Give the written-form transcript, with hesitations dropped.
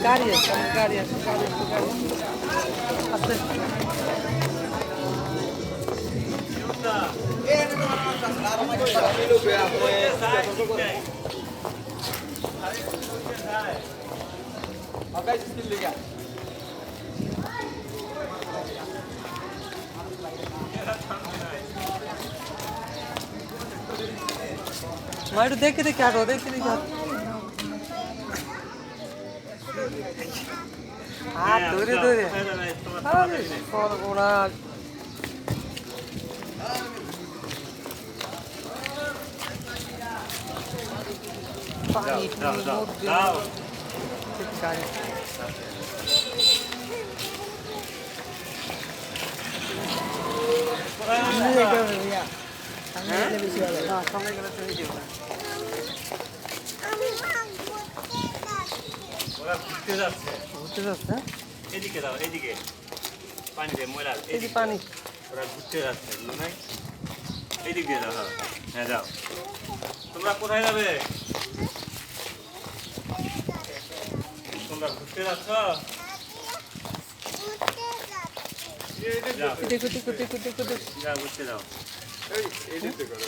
গাড়ি আছে গাড়ি আছে গাড়ি আছে একটু দেখে দেখে আরো দেখে দেখে হাত ধরে ধরে ওরা পানি গাড়ি সামনে গেলে তুমি যাবে ওরা ঘুরতে যাচ্ছে ঘুরতে যাচ্ছে এদিকে দাও এদিকে পানি দে ময়লা এই যে পানি ওরা ঘুরতে যাচ্ছে নাই এদিক দিয়ে যাও হ্যাঁ যাও তোমরা কোথায় যাবে তোমরা ঘুরতে যাচ্ছ দেখো দেখো দেখো দেখো যাও ঘুরতে যাও এই দিতে করো